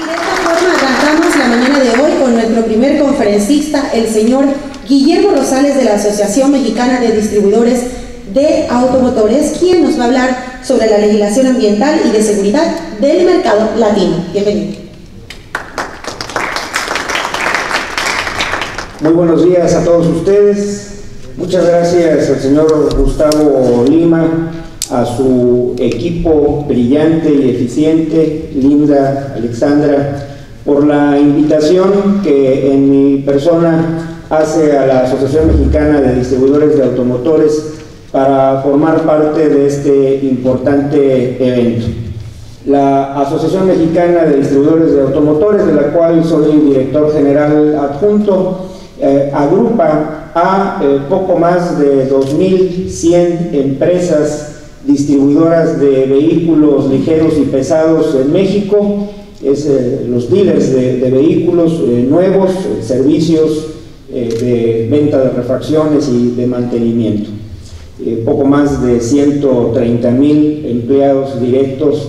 de esta forma arrancamos la mañana de hoy con nuestro primer conferencista, el señor Guillermo Rosales de la Asociación Mexicana de Distribuidores de Automotores, quien nos va a hablar sobre la legislación ambiental y de seguridad del mercado latino. Bienvenido. Muy buenos días a todos ustedes. Muchas gracias al señor Gustavo Lima, a su equipo brillante y eficiente, Linda, Alexandra, por la invitación que en mi persona hace a la Asociación Mexicana de Distribuidores de Automotores para formar parte de este importante evento. La Asociación Mexicana de Distribuidores de Automotores, de la cual soy director general adjunto, agrupa a poco más de 2.100 empresas distribuidoras de vehículos ligeros y pesados en México, los dealers de vehículos nuevos, servicios de venta de refacciones y de mantenimiento. Poco más de 130,000 empleados directos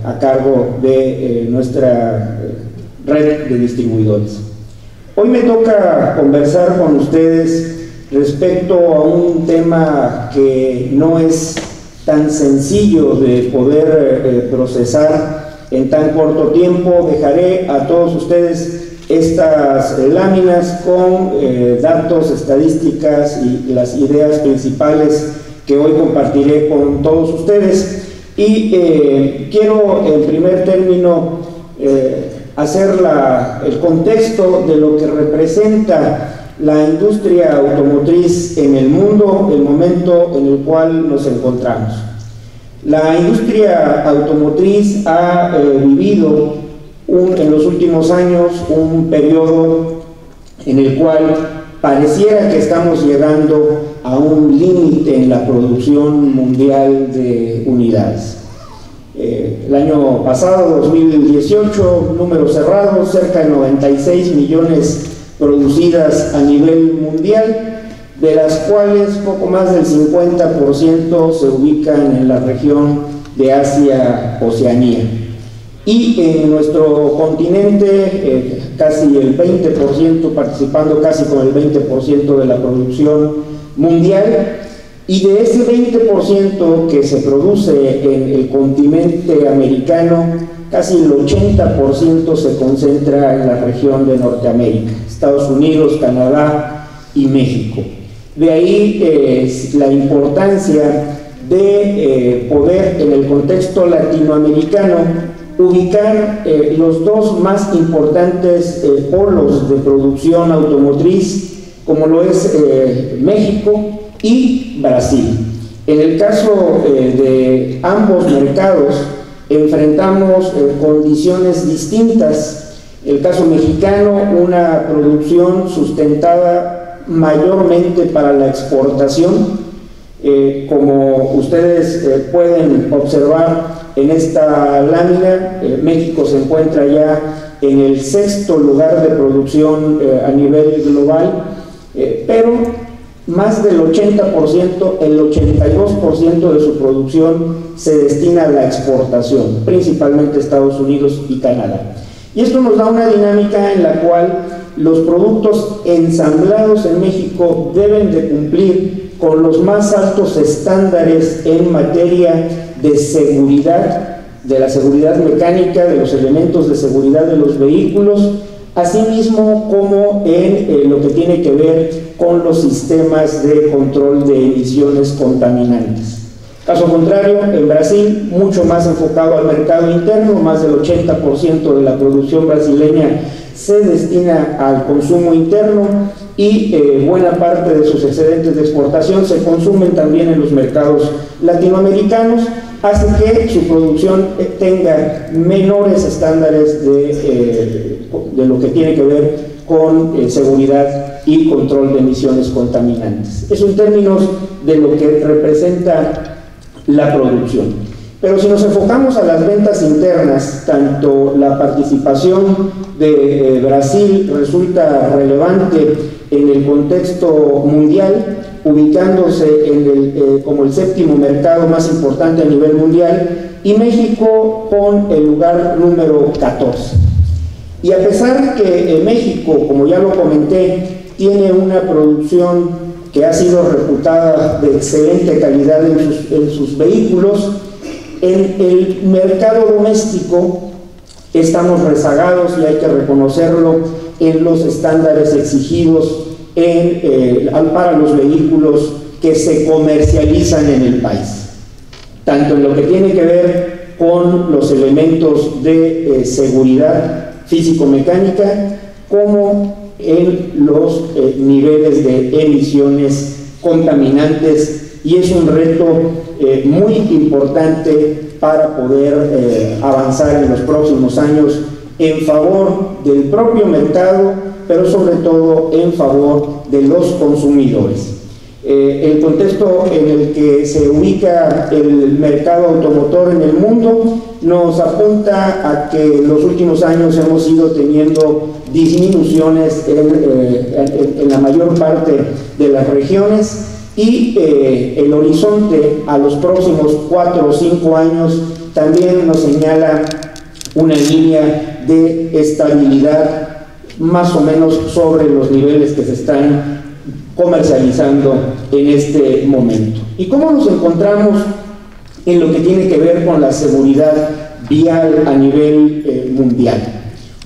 a cargo de nuestra red de distribuidores. Hoy me toca conversar con ustedes respecto a un tema que no es tan sencillo de poder procesar en tan corto tiempo. Dejaré a todos ustedes estas láminas con datos, estadísticas y las ideas principales que hoy compartiré con todos ustedes. Y quiero en primer término hacer el contexto de lo que representa la industria automotriz en el mundo, el momento en el cual nos encontramos. La industria automotriz ha vivido en los últimos años un periodo en el cual pareciera que estamos llegando a un límite en la producción mundial de unidades. El año pasado, 2018, números cerrados, cerca de 96 millones producidas a nivel mundial, de las cuales poco más del 50% se ubican en la región de Asia-Oceanía. Y en nuestro continente, casi el 20%, participando casi con el 20% de la producción mundial. Y de ese 20% que se produce en el continente americano, casi el 80% se concentra en la región de Norteamérica, Estados Unidos, Canadá y México. De ahí la importancia de poder, en el contexto latinoamericano, ubicar los dos más importantes polos de producción automotriz, como lo es México y Brasil. En el caso de ambos mercados enfrentamos condiciones distintas. El caso mexicano, una producción sustentada mayormente para la exportación. Como ustedes pueden observar en esta lámina, México se encuentra ya en el 6º lugar de producción a nivel global, pero más del 80%, el 82% de su producción se destina a la exportación, principalmente Estados Unidos y Canadá. Y esto nos da una dinámica en la cual los productos ensamblados en México deben de cumplir con los más altos estándares en materia de seguridad, de la seguridad mecánica, de los elementos de seguridad de los vehículos, asimismo como en lo que tiene que ver con los sistemas de control de emisiones contaminantes. Caso contrario, en Brasil, mucho más enfocado al mercado interno, más del 80% de la producción brasileña se destina al consumo interno y buena parte de sus excedentes de exportación se consumen también en los mercados latinoamericanos, hace que su producción tenga menores estándares de lo que tiene que ver con seguridad y control de emisiones contaminantes. Eso en términos de lo que representa la producción. Pero si nos enfocamos a las ventas internas, tanto la participación de Brasil resulta relevante en el contexto mundial, ubicándose como el séptimo mercado más importante a nivel mundial, y México con el lugar número 14. Y a pesar que México, como ya lo comenté, tiene una producción que ha sido reputada de excelente calidad en sus vehículos, en el mercado doméstico estamos rezagados, y hay que reconocerlo, en los estándares exigidos para los vehículos que se comercializan en el país, tanto en lo que tiene que ver con los elementos de seguridad físico-mecánica, como en los niveles de emisiones contaminantes, y es un reto muy importante para poder avanzar en los próximos años en favor del propio mercado, pero sobre todo en favor de los consumidores. El contexto en el que se ubica el mercado automotor en el mundo nos apunta a que en los últimos años hemos ido teniendo disminuciones en la mayor parte de las regiones, y el horizonte a los próximos 4 o 5 años también nos señala una línea de estabilidad más o menos sobre los niveles que se están comercializando en este momento. ¿Y cómo nos encontramos en lo que tiene que ver con la seguridad vial a nivel mundial?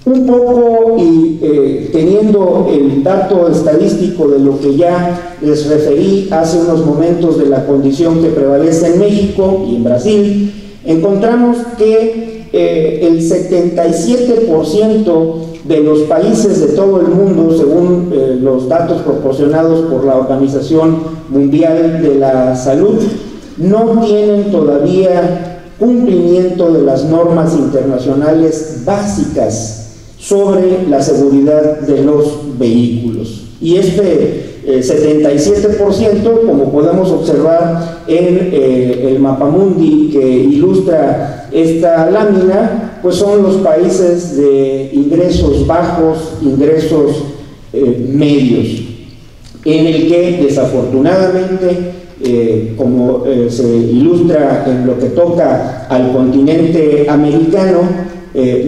Un poco, y teniendo el dato estadístico de lo que ya les referí hace unos momentos de la condición que prevalece en México y en Brasil, encontramos que el 77% de los países de todo el mundo, según los datos proporcionados por la Organización Mundial de la Salud, no tienen todavía cumplimiento de las normas internacionales básicas sobre la seguridad de los vehículos. Y este 77%, como podemos observar en el mapamundi que ilustra esta lámina, pues son los países de ingresos bajos, ingresos medios, en el que desafortunadamente, como se ilustra en lo que toca al continente americano,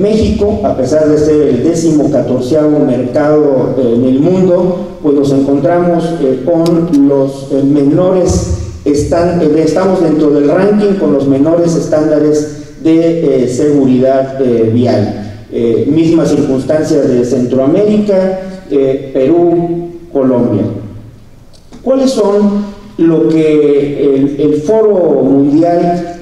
México, a pesar de ser el 14º mercado en el mundo, pues nos encontramos con los menores, estamos dentro del ranking con los menores estándares de seguridad vial. Mismas circunstancias de Centroamérica, Perú, Colombia. ¿Cuáles son lo que el Foro Mundial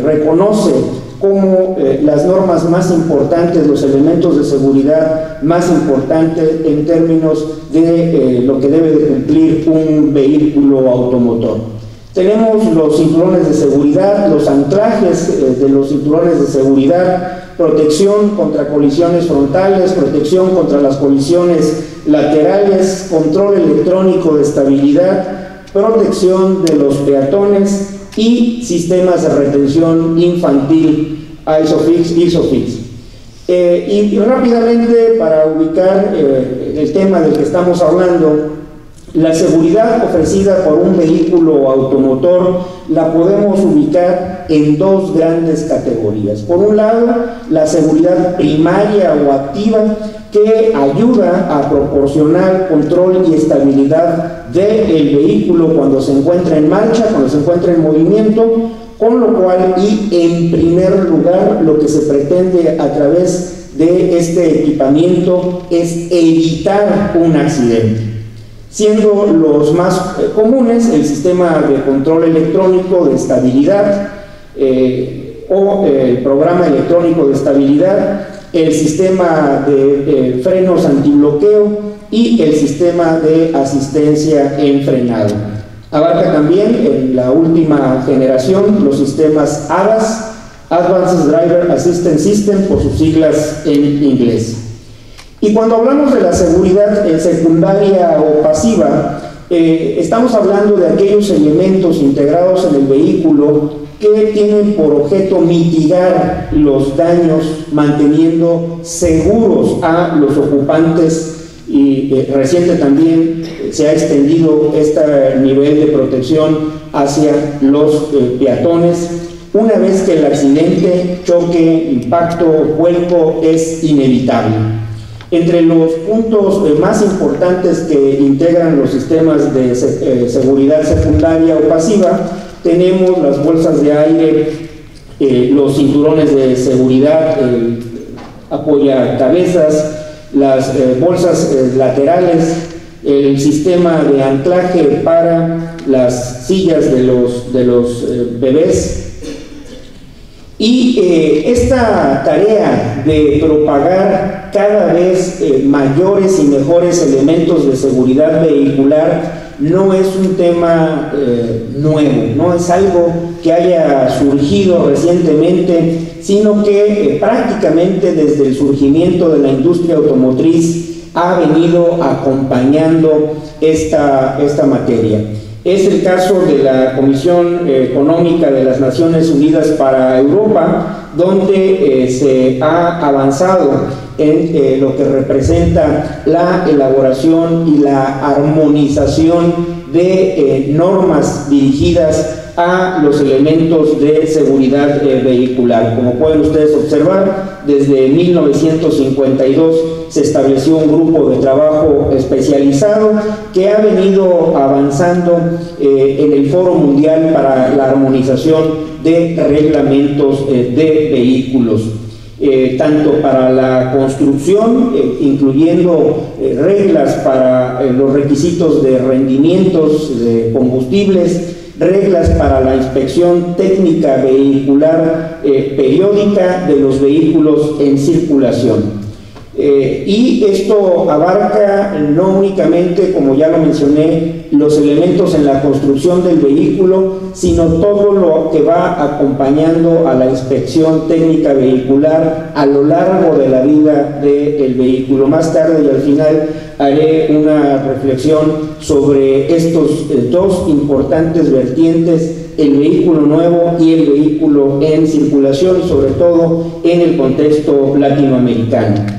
reconoce como las normas más importantes, los elementos de seguridad más importantes en términos de lo que debe de cumplir un vehículo automotor? Tenemos los cinturones de seguridad, los anclajes de los cinturones de seguridad, protección contra colisiones frontales, protección contra las colisiones laterales, control electrónico de estabilidad, protección de los peatones y sistemas de retención infantil ISOFIX. Y rápidamente, para ubicar el tema del que estamos hablando, la seguridad ofrecida por un vehículo automotor la podemos ubicar en dos grandes categorías. Por un lado, la seguridad primaria o activa, que ayuda a proporcionar control y estabilidad del vehículo cuando se encuentra en marcha, cuando se encuentra en movimiento, con lo cual, y en primer lugar, lo que se pretende a través de este equipamiento es evitar un accidente, siendo los más comunes el sistema de control electrónico de estabilidad o el programa electrónico de estabilidad, el sistema de frenos antibloqueo y el sistema de asistencia en frenado. Abarca también en la última generación los sistemas ADAS, Advanced Driver Assistance System, por sus siglas en inglés. Y cuando hablamos de la seguridad secundaria o pasiva, estamos hablando de aquellos elementos integrados en el vehículo que tienen por objeto mitigar los daños, manteniendo seguros a los ocupantes y reciente también se ha extendido este nivel de protección hacia los peatones, una vez que el accidente, choque, impacto o vuelco es inevitable. Entre los puntos más importantes que integran los sistemas de seguridad secundaria o pasiva, tenemos las bolsas de aire, los cinturones de seguridad, apoyacabezas, las bolsas laterales, el sistema de anclaje para las sillas de los bebés. Y esta tarea de propagar cada vez mayores y mejores elementos de seguridad vehicular no es un tema nuevo, no es algo que haya surgido recientemente, sino que prácticamente desde el surgimiento de la industria automotriz ha venido acompañando esta materia. Es el caso de la Comisión Económica de las Naciones Unidas para Europa, donde se ha avanzado en lo que representa la elaboración y la armonización de normas dirigidas a los elementos de seguridad vehicular. Como pueden ustedes observar, desde 1952 se estableció un grupo de trabajo especializado que ha venido avanzando en el Foro Mundial para la Armonización de Reglamentos de Vehículos. Tanto para la construcción, incluyendo reglas para los requisitos de rendimientos de combustibles, reglas para la inspección técnica vehicular periódica de los vehículos en circulación. Y esto abarca no únicamente, como ya lo mencioné, los elementos en la construcción del vehículo, sino todo lo que va acompañando a la inspección técnica vehicular a lo largo de la vida del vehículo. Más tarde y al final haré una reflexión sobre estos dos importantes vertientes: el vehículo nuevo y el vehículo en circulación, sobre todo en el contexto latinoamericano.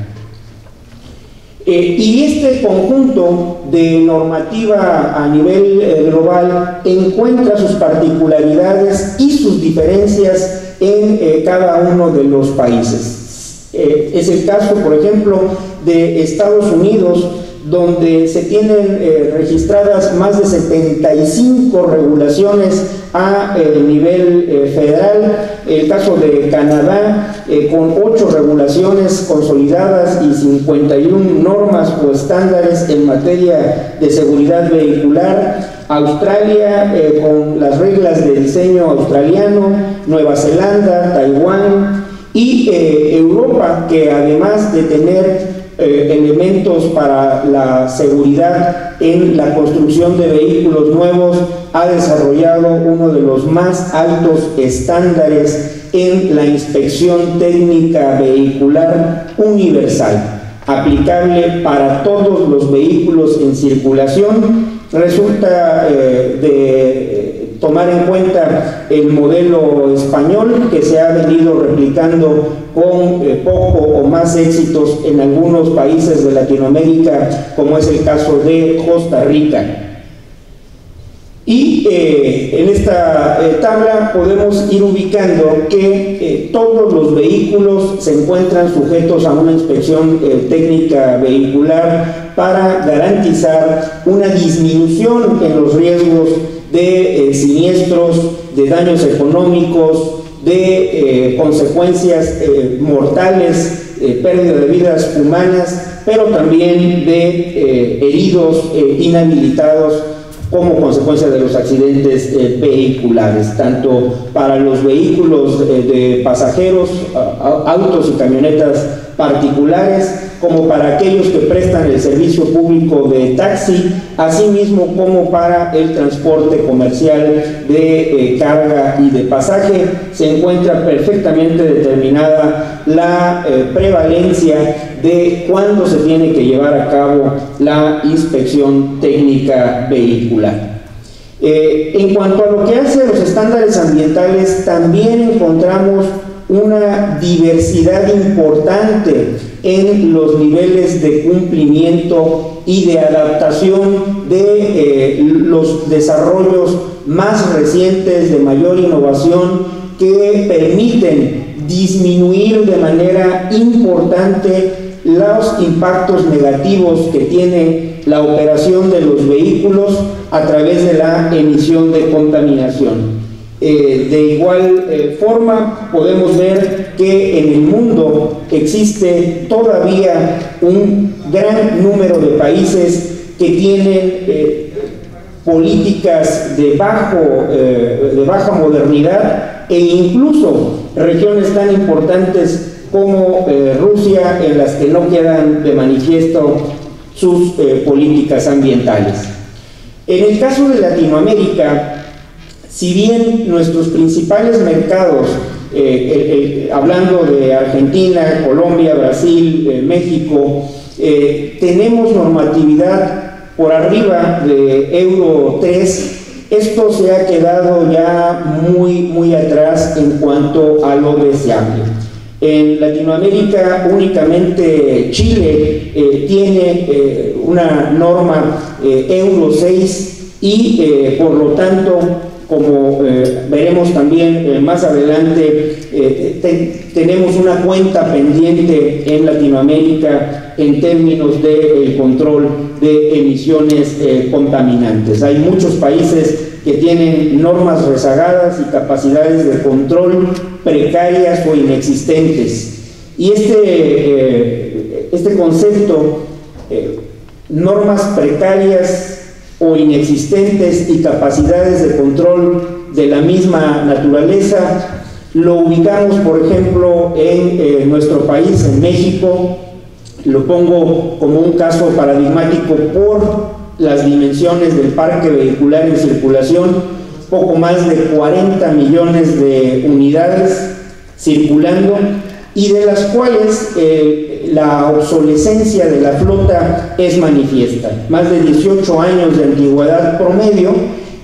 Y este conjunto de normativa a nivel global encuentra sus particularidades y sus diferencias en cada uno de los países. Es el caso, por ejemplo, de Estados Unidos, donde se tienen registradas más de 75 regulaciones a nivel federal. El caso de Canadá, con 8 regulaciones consolidadas y 51 normas o estándares en materia de seguridad vehicular. Australia, con las reglas de diseño australiano. Nueva Zelanda, Taiwán y Europa, que además de tener elementos para la seguridad en la construcción de vehículos nuevos, ha desarrollado uno de los más altos estándares en la inspección técnica vehicular universal, aplicable para todos los vehículos en circulación. Resulta de tomar en cuenta el modelo español, que se ha venido replicando con poco o más éxitos en algunos países de Latinoamérica, como es el caso de Costa Rica. Y en esta tabla podemos ir ubicando que todos los vehículos se encuentran sujetos a una inspección técnica vehicular para garantizar una disminución en los riesgos de siniestros, de daños económicos, de consecuencias mortales, pérdida de vidas humanas, pero también de heridos inhabilitados como consecuencia de los accidentes vehiculares, tanto para los vehículos de pasajeros, autos y camionetas particulares, como para aquellos que prestan el servicio público de taxi, asimismo como para el transporte comercial de carga y de pasaje. Se encuentra perfectamente determinada la prevalencia de cuándo se tiene que llevar a cabo la inspección técnica vehicular. En cuanto a lo que hace a los estándares ambientales, también encontramos una diversidad importante en los niveles de cumplimiento y de adaptación de los desarrollos más recientes de mayor innovación que permiten disminuir de manera importante los impactos negativos que tiene la operación de los vehículos a través de la emisión de contaminación. De igual forma, podemos ver que en el mundo existe todavía un gran número de países que tienen políticas de baja modernidad, e incluso regiones tan importantes como Rusia, en las que no quedan de manifiesto sus políticas ambientales. En el caso de Latinoamérica, si bien nuestros principales mercados, hablando de Argentina, Colombia, Brasil, México, tenemos normatividad por arriba de Euro 3, esto se ha quedado ya muy atrás en cuanto a lo deseable. En Latinoamérica únicamente Chile tiene una norma Euro 6 y por lo tanto, como veremos también más adelante, tenemos una cuenta pendiente en Latinoamérica en términos del control de emisiones contaminantes. Hay muchos países que tienen normas rezagadas y capacidades de control precarias o inexistentes. Y este concepto, normas precarias o inexistentes y capacidades de control de la misma naturaleza, lo ubicamos, por ejemplo, en nuestro país, en México. Lo pongo como un caso paradigmático por las dimensiones del parque vehicular en circulación: poco más de 40 millones de unidades circulando, y de las cuales la obsolescencia de la flota es manifiesta. Más de 18 años de antigüedad promedio,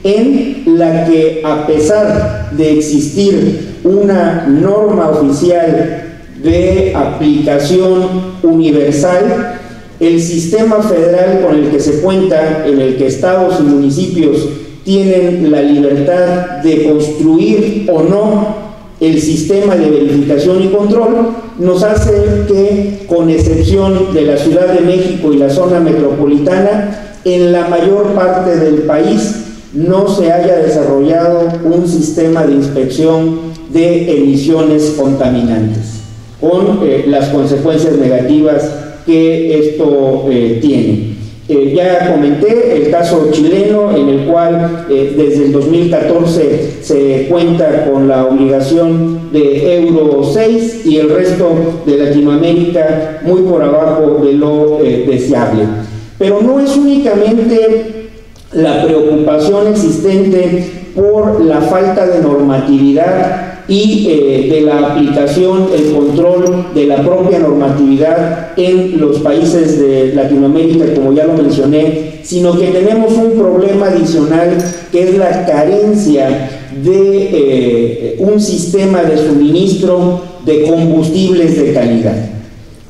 en la que, a pesar de existir una norma oficial de aplicación universal, el sistema federal con el que se cuenta, en el que estados y municipios tienen la libertad de construir o no el sistema de verificación y control, nos hace que, con excepción de la Ciudad de México y la zona metropolitana, en la mayor parte del país no se haya desarrollado un sistema de inspección de emisiones contaminantes, con las consecuencias negativas que esto tiene. Ya comenté el caso chileno, en el cual desde el 2014 se cuenta con la obligación de Euro 6 y el resto de Latinoamérica muy por abajo de lo deseable. Pero no es únicamente la preocupación existente por la falta de normatividad y de la aplicación, el control de la propia normatividad en los países de Latinoamérica, como ya lo mencioné, sino que tenemos un problema adicional, que es la carencia de un sistema de suministro de combustibles de calidad.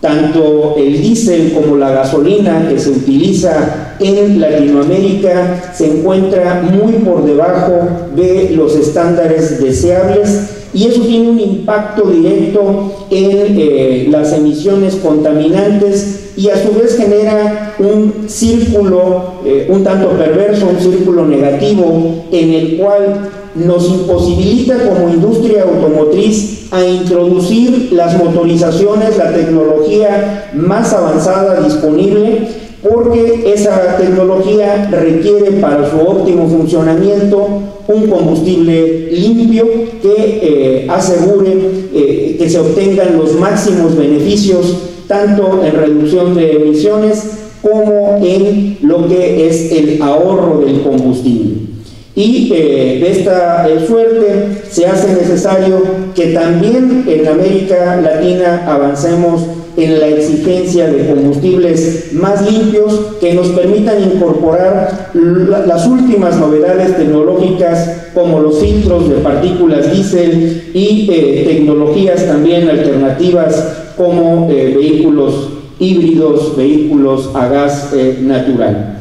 Tanto el diésel como la gasolina que se utiliza en Latinoamérica se encuentra muy por debajo de los estándares deseables, y eso tiene un impacto directo en las emisiones contaminantes, y a su vez genera un círculo un tanto perverso, un círculo negativo, en el cual nos imposibilita como industria automotriz a introducir las motorizaciones, la tecnología más avanzada disponible, porque esa tecnología requiere para su óptimo funcionamiento un combustible limpio que asegure que se obtengan los máximos beneficios, tanto en reducción de emisiones como en lo que es el ahorro del combustible. Y de esta suerte se hace necesario que también en América Latina avancemos en la exigencia de combustibles más limpios que nos permitan incorporar las últimas novedades tecnológicas como los filtros de partículas diésel y tecnologías también alternativas como vehículos híbridos, vehículos a gas natural.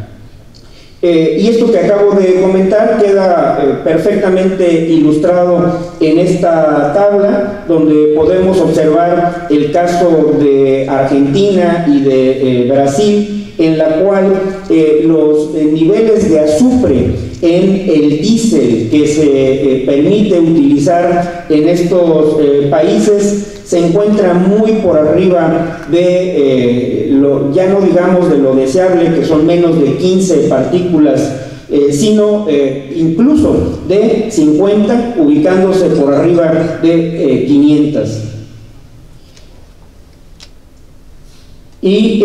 Y esto que acabo de comentar queda perfectamente ilustrado en esta tabla, donde podemos observar el caso de Argentina y de Brasil, en la cual los niveles de azufre en el diésel que se permite utilizar en estos países se encuentra muy por arriba de ya no digamos de lo deseable, que son menos de 15 partículas, sino incluso de 50, ubicándose por arriba de 500. Y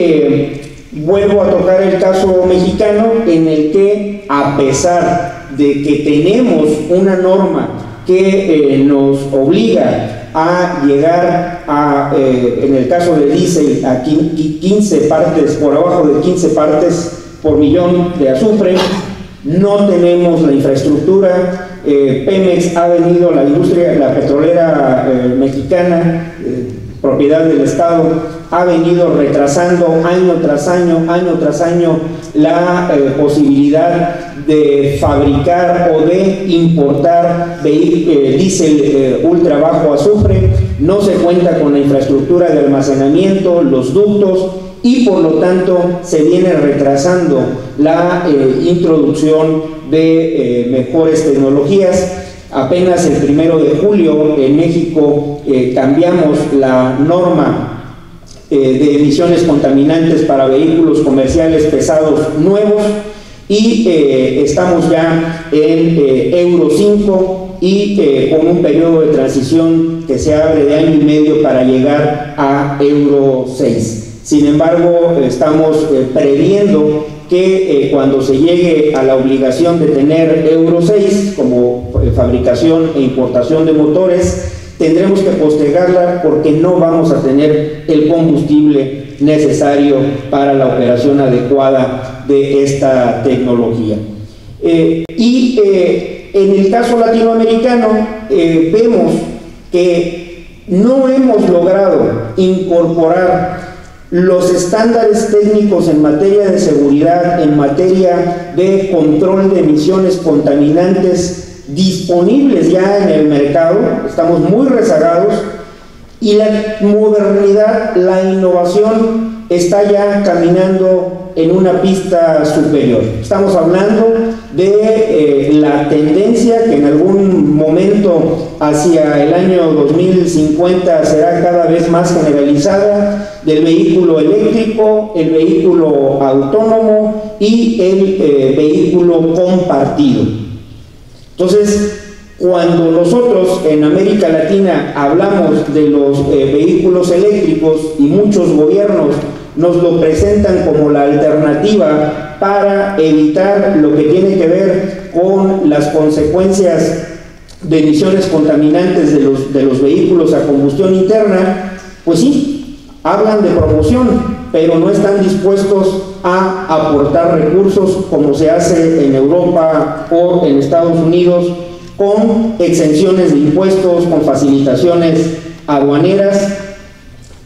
vuelvo a tocar el caso mexicano, en el que, a pesar de que tenemos una norma que nos obliga a llegar a, en el caso del diésel, a 15 partes, por abajo de 15 partes por millón de azufre, no tenemos la infraestructura. Pemex ha venido, la industria, la petrolera mexicana, propiedad del Estado, ha venido retrasando año tras año la posibilidad de fabricar o de importar diésel ultra bajo azufre. No se cuenta con la infraestructura de almacenamiento, los ductos, y por lo tanto se viene retrasando la introducción de mejores tecnologías. Apenas el 1 de julio en México cambiamos la norma de emisiones contaminantes para vehículos comerciales pesados nuevos, y estamos ya en Euro 5 y con un periodo de transición que se abre de año y medio para llegar a Euro 6. Sin embargo, estamos previendo que cuando se llegue a la obligación de tener Euro 6 como fabricación e importación de motores, tendremos que postergarla porque no vamos a tener el combustible necesario para la operación adecuada de esta tecnología. En el caso latinoamericano vemos que no hemos logrado incorporar los estándares técnicos en materia de seguridad, en materia de control de emisiones contaminantes disponibles ya en el mercado. Estamos muy rezagados, y la modernidad, la innovación está ya caminando en una pista superior. Estamos hablando de la tendencia que en algún momento hacia el año 2050 será cada vez más generalizada, del vehículo eléctrico, el vehículo autónomo y el vehículo compartido. Entonces, cuando nosotros en América Latina hablamos de los vehículos eléctricos, y muchos gobiernos nos lo presentan como la alternativa para evitar lo que tiene que ver con las consecuencias de emisiones contaminantes de los vehículos a combustión interna, pues sí, hablan de promoción, pero no están dispuestos a aportar recursos como se hace en Europa o en Estados Unidos, con exenciones de impuestos, con facilitaciones aduaneras,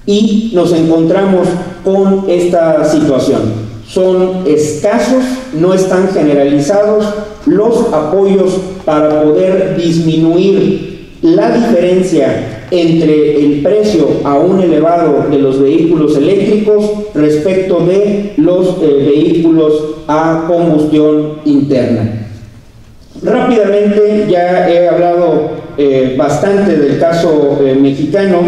y nos encontramos con esta situación. Son escasos, no están generalizados los apoyos para poder disminuir la diferencia entre el precio aún elevado de los vehículos eléctricos respecto de los vehículos a combustión interna. Rápidamente, ya he hablado bastante del caso mexicano.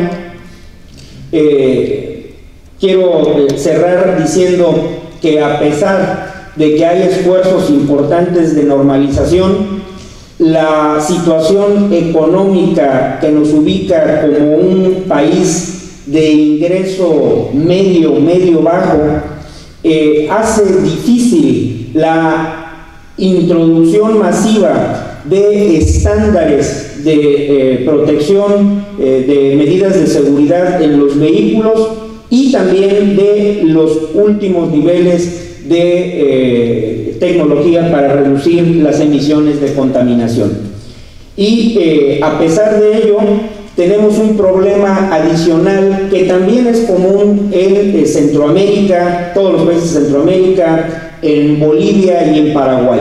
Quiero cerrar diciendo que, a pesar de que hay esfuerzos importantes de normalización, la situación económica que nos ubica como un país de ingreso medio-bajo hace difícil la introducción masiva de estándares de protección, de medidas de seguridad en los vehículos, y también de los últimos niveles de tecnología para reducir las emisiones de contaminación. Y a pesar de ello, tenemos un problema adicional que también es común en Centroamérica, todos los países de Centroamérica, en Bolivia y en Paraguay.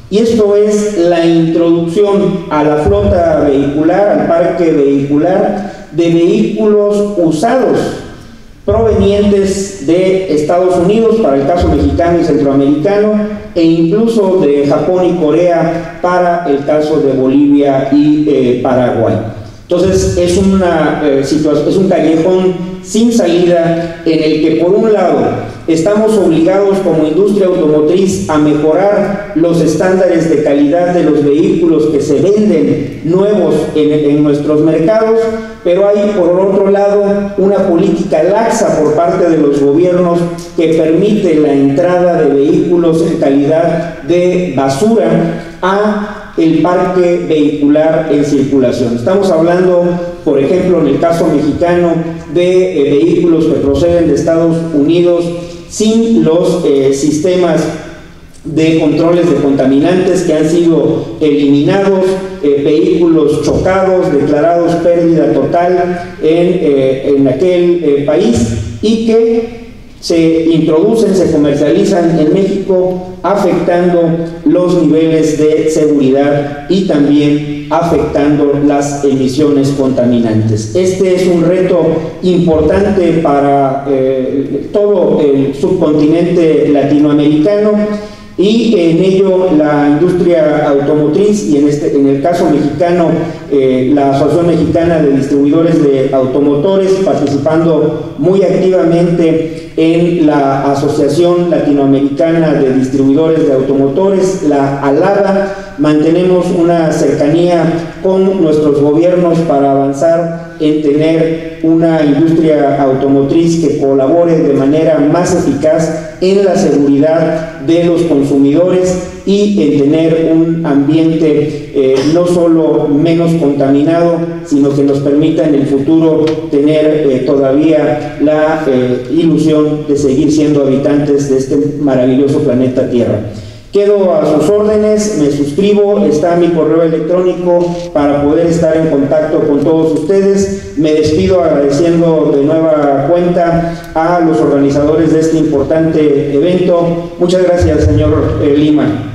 Y esto es la introducción a la flota vehicular, al parque vehicular, de vehículos usados provenientes de Estados Unidos, para el caso mexicano y centroamericano, e incluso de Japón y Corea para el caso de Bolivia y Paraguay. Entonces es una situación, es un callejón sin salida en el que, por un lado, estamos obligados como industria automotriz a mejorar los estándares de calidad de los vehículos que se venden nuevos en nuestros mercados, pero hay, por otro lado, una política laxa por parte de los gobiernos que permite la entrada de vehículos en calidad de basura a el parque vehicular en circulación. Estamos hablando, por ejemplo, en el caso mexicano, de vehículos que proceden de Estados Unidos sin los sistemas de controles de contaminantes, que han sido eliminados, vehículos chocados, declarados pérdida total en aquel país, y que se introducen, se comercializan en México, afectando los niveles de seguridad y también afectando las emisiones contaminantes. Este es un reto importante para todo el subcontinente latinoamericano, y en ello la industria automotriz, y en el caso mexicano, la Asociación Mexicana de Distribuidores de Automotores, participando muy activamente en la Asociación Latinoamericana de Distribuidores de Automotores, la ALADA, mantenemos una cercanía con nuestros gobiernos para avanzar en tener una industria automotriz que colabore de manera más eficaz en la seguridad de los consumidores y en tener un ambiente no solo menos contaminado, sino que nos permita en el futuro tener todavía la ilusión de seguir siendo habitantes de este maravilloso planeta Tierra. Quedo a sus órdenes, me suscribo, está mi correo electrónico para poder estar en contacto con todos ustedes. Me despido agradeciendo de nueva cuenta a los organizadores de este importante evento. Muchas gracias, señor Lima.